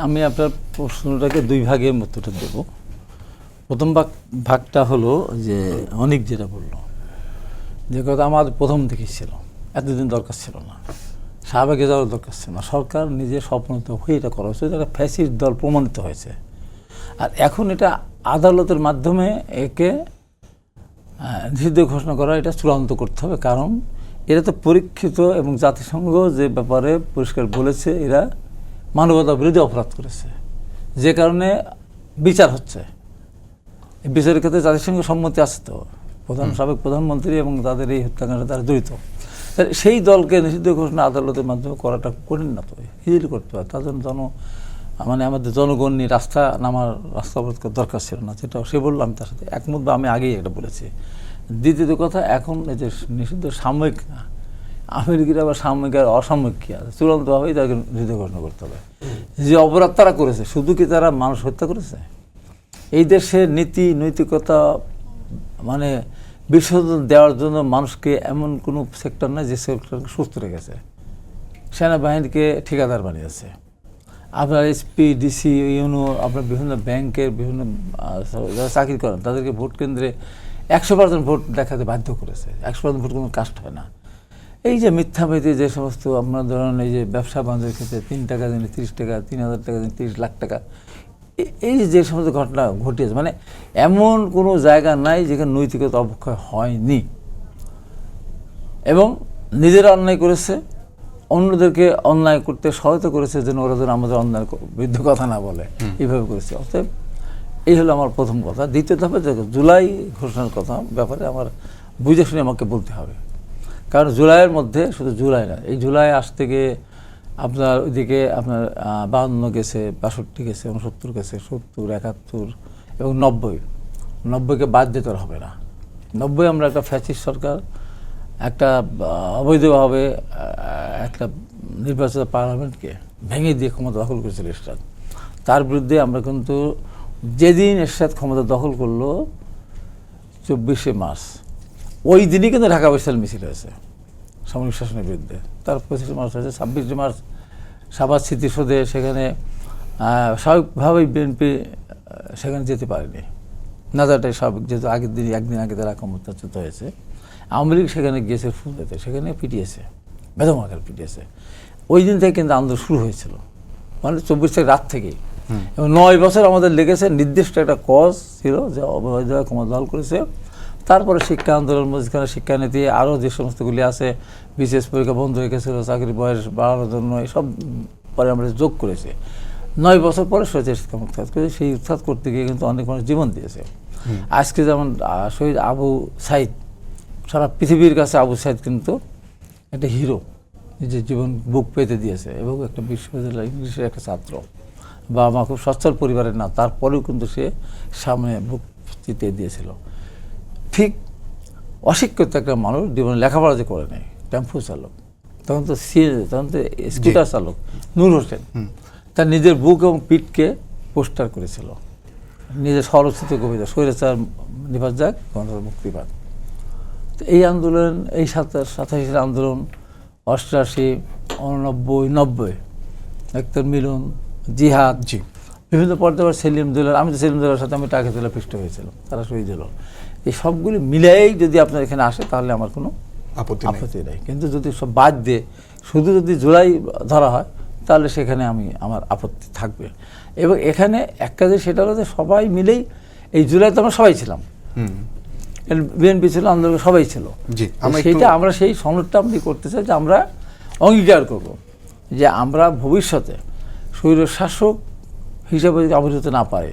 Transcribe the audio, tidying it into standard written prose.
আমি আপনার প্রশ্নটাকে দুই ভাগের মধ্যে দেব। প্রথম ভাগটা হলো যে অনেক যেটা বললো যে কথা আমার প্রথম থেকেই ছিল, এতদিন দরকার ছিল না, শাহবাগে যাওয়ার দরকার ছিল না, সরকার নিজে স্বপ্নত হয়ে এটা করা হয়েছে, এটা ফ্যাসিস্ট দল প্রমাণিত হয়েছে। আর এখন এটা আদালতের মাধ্যমে একে নিষিদ্ধ ঘোষণা করা, এটা চূড়ান্ত করতে হবে। কারণ এরা তো পরীক্ষিত এবং জাতিসংঘ যে ব্যাপারে পরিষ্কার বলেছে এরা মানবতা বিরোধী অপরাধ করেছে, যে কারণে বিচার হচ্ছে। এই বিচারের ক্ষেত্রে জাতিসংঘ সম্মতি আছে তো, সাবেক প্রধানমন্ত্রী এবং তাদের এই হত্যাকাণ্ডে তারা জড়িত। সেই দলকে নিষিদ্ধ ঘোষণা আদালতের মাধ্যমে করাটা কঠিন না, তো ইজিলি করতে হয়। তার জন্য আমাদের জনগণ নিয়ে রাস্তা অবরোধ করার দরকার ছিল না, যেটা সে বললো আমি তার সাথে একমত, বা আমি আগেই এটা বলেছি। দ্বিতীয়ত কথা, এখন এই যে নিষিদ্ধ সাময়িক না, আমেরিকার আবার সাময়িক আর অসাময়িক কী আছে, চূড়ান্তভাবেই তাকে নিষিদ্ধ ঘোষণা করতে হবে। যে অপরাধ তারা করেছে, শুধু কি তারা মানুষ হত্যা করেছে? এই দেশের নীতি নৈতিকতা বিসর্জন দেওয়ার জন্য মানুষকে এমন কোনো সেক্টর নাই যে সেক্টরকে সুস্থ রেখেছে। সেনাবাহিনীকে ঠিকাদার বানিয়েছে, আপনার এসপি ডিসি ইউনো, আপনার বিভিন্ন ব্যাংকের বিভিন্ন যারা চাকরি করেন তাদেরকে ভোট কেন্দ্রে 100% ভোট দেখাতে বাধ্য করেছে। 100% ভোট কোনো কাস্ট হয় না। এই যে মিথ্যামিথি যে সমস্ত আপনার ধরেন, এই যে ব্যবসা বাণিজ্যের ক্ষেত্রে 3 টাকা দিনে 30 টাকা, 3000 টাকা দিনে 30 লাখ টাকা, এই যে সমস্ত ঘটনা ঘটিয়েছে, এমন কোনো জায়গা নাই যেখানে নৈতিকতা অবক্ষয় হয়নি। এবং নিজেরা অন্যায় করেছে, অন্যদেরকে অন্যায় করতে সহায়তা করেছে, যেন ওরা যেন আমাদের অন্যায় বিরুদ্ধে কথা না বলে, এইভাবে করেছে। অতএব এই হলো আমার প্রথম কথা। দ্বিতীয় ধাপে জুলাই ঘোষণার কথা ব্যাপারে আমার বুঝে শুনে আমাকে বলতে হবে। কারণ জুলাইয়ের মধ্যে শুধু জুলাই না, এই জুলাই আজ থেকে আপনার ওইদিকে আপনার 52 গেছে, 62 গেছে, 69 গেছে, 70, 71 এবং 90কে বাদ দিতে হবে না। 90 আমরা একটা ফ্যাসিস্ট সরকার, একটা অবৈধভাবে একটা নির্বাচিত পার্লামেন্টকে ভেঙে দিয়ে ক্ষমতা দখল করেছিল এরশাদ। তার বিরুদ্ধে আমরা কিন্তু যেদিন এরশাদ ক্ষমতা দখল করলো 24শে মার্চ, ওই দিনই কিন্তু ঢাকা বৈশাল মিছিল হয়েছে সামরিক শাসনের বিরুদ্ধে। তার 25শে মার্চ হয়েছে, 26শে মার্চ সাভার স্মৃতিসৌধে, সেখানে স্বাভাবিকভাবেই বিএনপি সেখানে যেতে পারেনি। নাজারটাই স্বাভাবিক, যেহেতু আগের দিন একদিন আগে তারা ক্ষমতাচ্যুত হয়েছে। আওয়ামী লীগ সেখানে গিয়েছে ফুল দিতে, সেখানে পিটিয়েছে, বেদম আকার পিটিয়েছে। ওই দিন থেকে কিন্তু আন্দোলন শুরু হয়েছিল, 24 তারিখ রাত থেকেই। এবং 9 বছর আমাদের লেগেছে, নির্দিষ্ট একটা কজ ছিল যে অবৈধভাবে ক্ষমতা দখল করেছে। তারপরে শিক্ষা আন্দোলন, মাঝখানে শিক্ষানীতি, আরও যে সমস্তগুলি আছে, বিশেষ পরীক্ষা বন্ধ হয়ে গেছিলো, চাকরির বয়স বাড়ানোর জন্য, এসব পরে আমরা যোগ করেছি। 9 বছর পরে স্বেচ্ছায় শিক্ষা উৎখাত করেছে। সেই উৎখাত করতে গিয়ে কিন্তু অনেক মানুষ জীবন দিয়েছে। আজকে যেমন শহীদ আবু সাইদ, সারা পৃথিবীর কাছে আবু সাইদ কিন্তু একটা হিরো, নিজের জীবন বুক পেতে দিয়েছে। এবং একটা বিশ্ববিদ্যালয় ইংলিশের একটা ছাত্র, বা মা খুব সচ্ছল পরিবারের না, তারপরেও কিন্তু সে সামনে বুক চিতিয়ে দিয়েছিল। ঠিক অশিক্ষিত একটা মানুষ জীবনে লেখাপড়া যে করে নেয়, টেম্পো চালক, তখন তো স্কুটার চালক নূর হোসেন, তার নিজের বুক এবং পিঠকে পোস্টার করেছিল, নিজের স্বরচিত কবিতা স্বৈরাচার নিপাত যাক, গণতন্ত্র মুক্তি পাক। তো এই আন্দোলন, এই 87 আন্দোলন, 88, 89, 90 একটা মিলন, জিহাদ, বিভিন্ন পর্যায়ে সেলিম দুলার, আমি তো সেলিম দুলার সাথে আমি টাকা তোলা পৃষ্ঠ হয়েছিল, তারা শহীদ হলো। এই সবগুলি মিলাই যদি আপনার এখানে আসে তাহলে আমার কোনো আপত্তি নেই। কিন্তু যদি সব বাদ দিয়ে শুধু যদি জুলাই ধরা হয় তাহলে সেখানে আমার আপত্তি থাকবে। এবং এখানে একটা যে সেটা হলো যে সবাই মিলেই এই জুলাই তো আমরা সবাই ছিলাম, বিএনপি ছিল, আন্দোলন সবাই ছিল, আমরা সেই সনদটা আমি করতে চাই যে আমরা অঙ্গীকার করব যে আমরা ভবিষ্যতে স্বৈর শাসক হিসাবে যদি আবির্ভূত না পারে,